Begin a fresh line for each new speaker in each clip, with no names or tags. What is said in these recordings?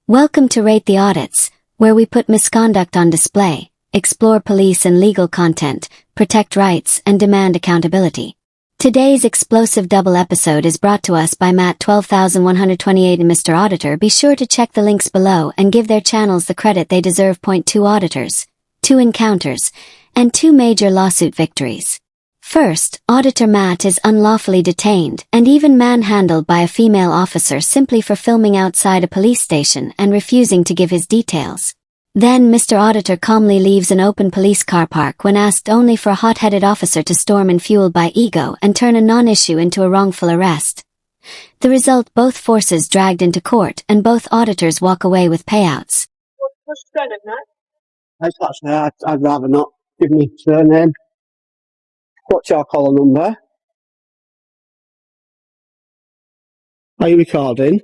Welcome to Rate the Audits, where we put misconduct on display, explore police and legal content, protect rights, and demand accountability. Today's explosive double episode is brought to us by Matt 12128 and Mr. Auditor. Be sure to check the links below and give their channels the credit they deserve. 2 Auditors, 2 encounters, and 2 major lawsuit victories. First, Auditor Matt is unlawfully detained and even manhandled by a female officer simply for filming outside a police station and refusing to give his details. Then Mr. Auditor calmly leaves an open police car park when asked, only for a hot-headed officer to storm and fueled by ego and turn a non-issue into a wrongful arrest. The result, both forces dragged into court and both auditors walk away with payouts.
What's your surname, Matt? I'd rather not give me surname. What's your collar number? Are you recording?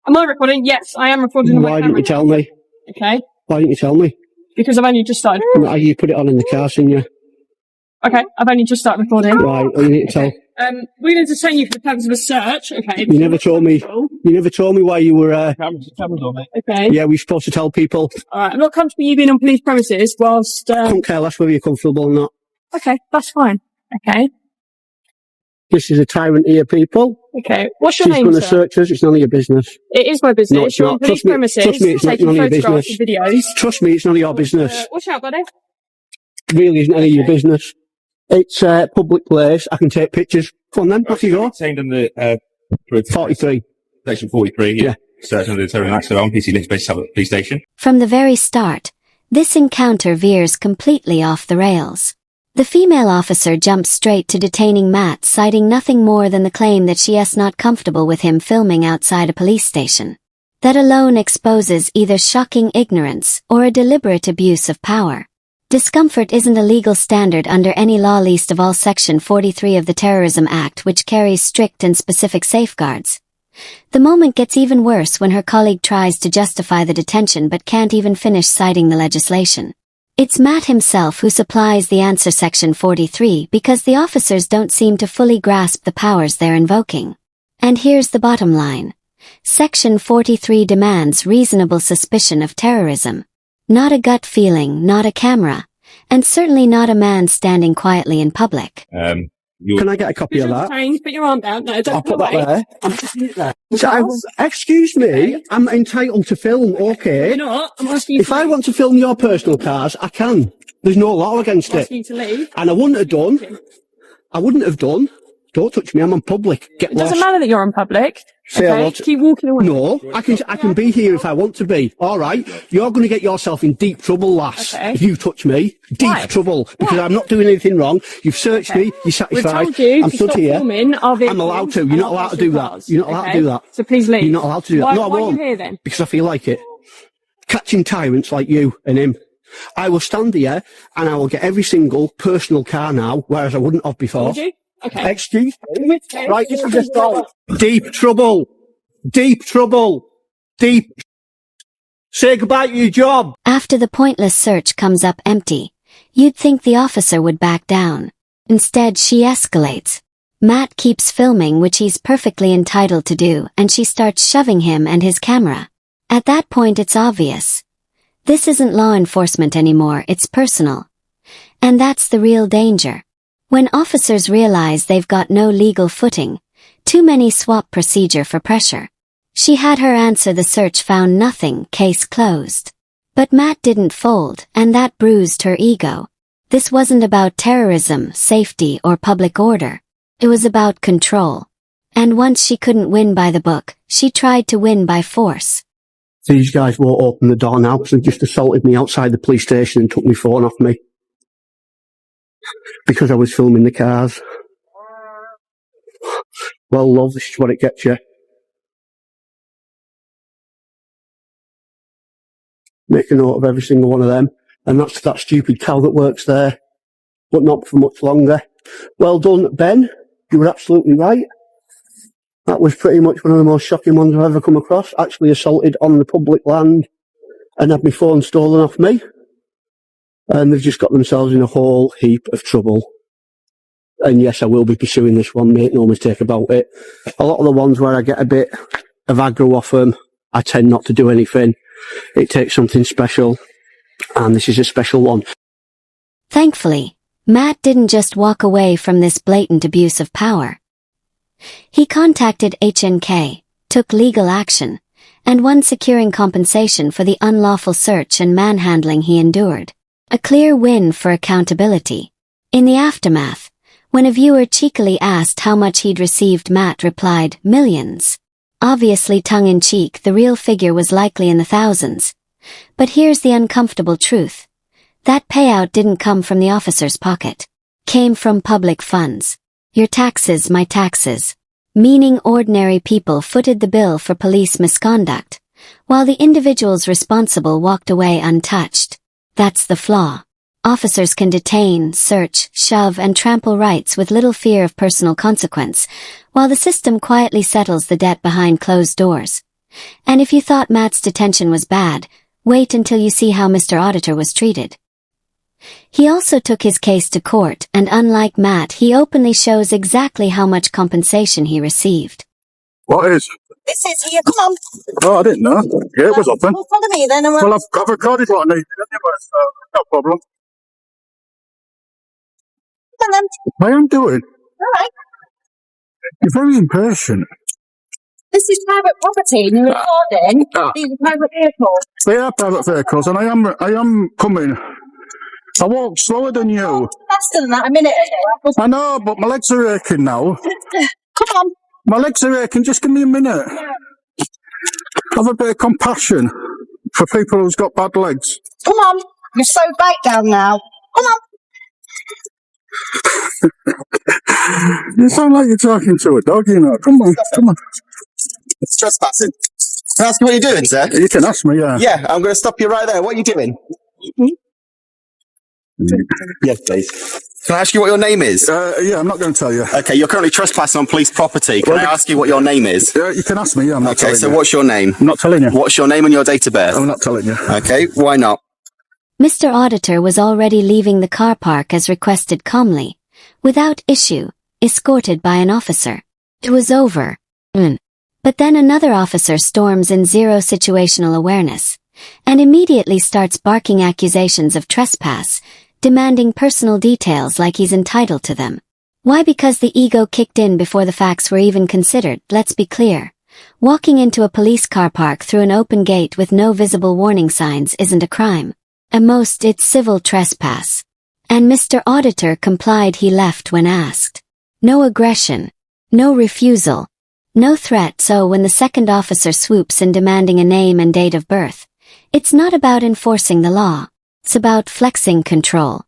Am I recording? Yes, I am recording.
Why didn't you tell me?
Okay.
Why didn't you tell me?
Because I've only just started.
You put it on in the car, didn't you?
Okay, I've only just started recording.
Right, well, you need to tell.
We're going to detain you for the purpose of a search. Okay.
You never told me. You never told me why you were.
Cameras on it. Okay.
Yeah, we're supposed to tell people.
All right. I'm not comfortable you being on police premises whilst.
I don't care less whether you're comfortable or not.
Okay, that's fine. Okay.
This is a tyrant here, people.
Okay. What's your
She's
name,
going to
sir?
search us. It's none of your business.
It is my business.
No, it's
You're on
not.
police premises.
Trust me, it's not
taking
none of your
photographs
business.
and videos.
Trust me, it's none of your business.
Watch out, buddy.
Really isn't any of your business. It's a public place. I can take pictures. Come on then, off you go.
Detained under
43.
Section 43,
Yeah.
Search under deterrent acts of PC links based at the police station.
From the very start, this encounter veers completely off the rails. The female officer jumps straight to detaining Matt, citing nothing more than the claim that she is not comfortable with him filming outside a police station. That alone exposes either shocking ignorance or a deliberate abuse of power. Discomfort isn't a legal standard under any law, least of all Section 43 of the Terrorism Act, which carries strict and specific safeguards. The moment gets even worse when her colleague tries to justify the detention but can't even finish citing the legislation. It's Matt himself who supplies the answer, Section 43, because the officers don't seem to fully grasp the powers they're invoking. And here's the bottom line. Section 43 demands reasonable suspicion of terrorism. Not a gut feeling, not a camera, and certainly not a man standing quietly in public.
Can I get a copy of that?
Put your arm down. No, don't
I'll put
put
that there. I'm putting it there. Excuse me, I'm entitled to film, okay?
You're not. I'm asking you
If I want to film your personal cars, I can. There's no law against
I'm
it.
asking you to leave.
And I wouldn't have done. Don't touch me, I'm on public. Get
It
lost.
doesn't matter that you're in public.
Say
Okay,
hello
keep walking away.
No, I can be here if I want to be. All right, you're going to get yourself in deep trouble, lass.
Okay.
If you touch me, deep
Why?
trouble, because I'm not doing anything wrong. You've searched me. You're
We've
satisfied.
told you
I'm
to
stood
stop
here.
filming our vehicles
I'm allowed to. You're
and
not
our
allowed to do
personal
that.
cars.
You're not allowed to do that.
So please leave.
You're not allowed to do that.
Why,
No, I
why
won't.
are you here then?
Because I feel like it. Catching tyrants like you and him. I will stand here and I will get every single personal car now, whereas I wouldn't have before.
Would you? Okay.
Excuse me. Right, this is just all. Deep trouble. Deep trouble. Deep. Say goodbye to your job.
After the pointless search comes up empty, you'd think the officer would back down. Instead, she escalates. Matt keeps filming, which he's perfectly entitled to do, and she starts shoving him and his camera. At that point, it's obvious. This isn't law enforcement anymore, it's personal. And that's the real danger. When officers realize they've got no legal footing, too many swap procedure for pressure. She had her answer, the search found nothing, case closed. But Matt didn't fold, and that bruised her ego. This wasn't about terrorism, safety, or public order. It was about control. And once she couldn't win by the book, she tried to win by force.
These guys won't open the door now because they just assaulted me outside the police station and took my phone off me. Because I was filming the cars. Well, love, this is what it gets you. Make a note of every single one of them. And that's that stupid cow that works there. But not for much longer. Well done, Ben. You were absolutely right. That was pretty much one of the most shocking ones I've ever come across. Actually assaulted on the public land and had my phone stolen off me. And they've just got themselves in a whole heap of trouble. And yes, I will be pursuing this one, make no mistake about it. A lot of the ones where I get a bit of aggro off them I tend not to do anything. It takes something special, and this is a special one.
Thankfully, Matt didn't just walk away from this blatant abuse of power. He contacted HNK, took legal action, and won, securing compensation for the unlawful search and manhandling he endured. A clear win for accountability. In the aftermath, when a viewer cheekily asked how much he'd received, Matt replied, "Millions." Obviously tongue-in-cheek, the real figure was likely in the thousands. But here's the uncomfortable truth. That payout didn't come from the officer's pocket. Came from public funds. Your taxes, my taxes. Meaning ordinary people footed the bill for police misconduct, while the individuals responsible walked away untouched. That's the flaw. Officers can detain, search, shove, and trample rights with little fear of personal consequence, while the system quietly settles the debt behind closed doors. And if you thought Matt's detention was bad, wait until you see how Mr. Auditor was treated. He also took his case to court, and unlike Matt, he openly shows exactly how much compensation he received.
What is?
This is here, come on.
Oh, I didn't know. Yeah, it was open.
Well, follow me then. And
Well, I've recorded what I needed anyway, so no problem.
Come on then.
I am doing.
All right.
You're very impatient.
This is private property and you're recording. These are private vehicles.
They are private vehicles, and I am coming. I walk slower than you.
Faster than that, a minute ago.
I know, but my legs are aching now.
Come on.
My legs are aching. Just give me a minute. Have a bit of compassion for people who's got bad legs.
Come on. You're so back down now. Come on.
You sound like you're talking to a dog, you know. Come on, come on.
It's trespassing. Can I ask you what you're doing, sir?
You can ask me, yeah.
Yeah, I'm going to stop you right there. What are you doing? Yes, please. Can I ask you what your name is?
Yeah, I'm not going to tell you.
Okay, you're currently trespassing on police property. Can I ask you what your name is?
You can ask me, yeah, I'm not telling you.
Okay, so what's your name?
I'm not telling you.
What's your name and your date of birth?
I'm not telling you.
Okay, why not?
Mr. Auditor was already leaving the car park as requested, calmly, without issue, escorted by an officer. It was over. But then another officer storms in, zero situational awareness, and immediately starts barking accusations of trespass, demanding personal details like he's entitled to them. Why? Because the ego kicked in before the facts were even considered. Let's be clear. Walking into a police car park through an open gate with no visible warning signs isn't a crime. At most, it's civil trespass. And Mr. Auditor complied. He left when asked. No aggression. No refusal. No threat. So when the second officer swoops in demanding a name and date of birth, it's not about enforcing the law. It's about flexing control.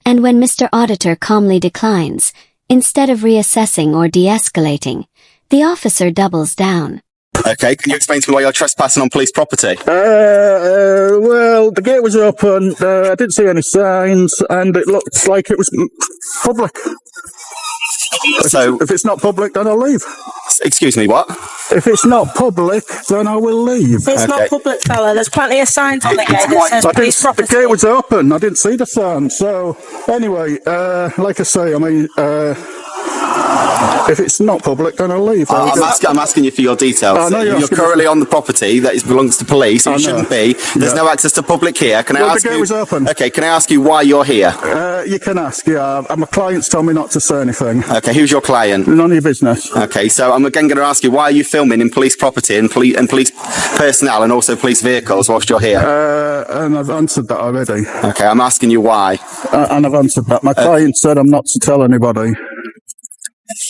And when Mr. Auditor calmly declines, instead of reassessing or de-escalating, the officer doubles down.
Okay, can you explain to me why you're trespassing on police property?
Well, the gate was open, I didn't see any signs, and it looked like it was public.
So,
if it's not public, then I'll leave.
Excuse me, what?
If it's not public, then I will leave.
It's not public, fella. There's plenty of signs on the gate that says police property.
The gate was open. I didn't see the sign. So, anyway, like I say, I mean, if it's not public, then I'll leave.
I'm asking you for your details. You're currently on the property that belongs to police. It shouldn't be. There's no access to public here. Can I ask
the gate was open.
Okay, can I ask you why you're here?
You can ask, yeah. My clients told me not to say anything.
Okay, who's your client?
None of your business.
Okay, so I'm again going to ask you, why are you filming in police property and police personnel and also police vehicles whilst you're here?
And I've answered that already.
Okay, I'm asking you why.
And I've answered that. My client said I'm not to tell anybody.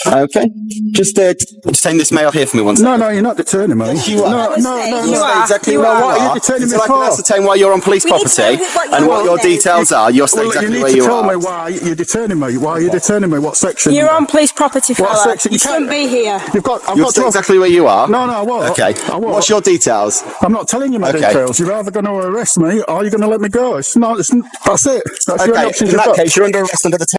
Okay. Just detain this male here for me one second.
No, you're not detaining me.
Yes, you are.
No.
You are. Exactly.
You are.
What
are you detaining me
I can ascertain why you're on police property and what your details are. You're exactly where you are.
You need to tell me why you're detaining me. Why are you detaining me? What section?
You're on police property, fella.
What section?
You shouldn't be here.
You're exactly where you are.
No, I won't.
Okay. What's your details?
I'm not telling you my details. You're either going to arrest me or you're going to let me go. That's it. That's your options.
In that case, you're under arrest under the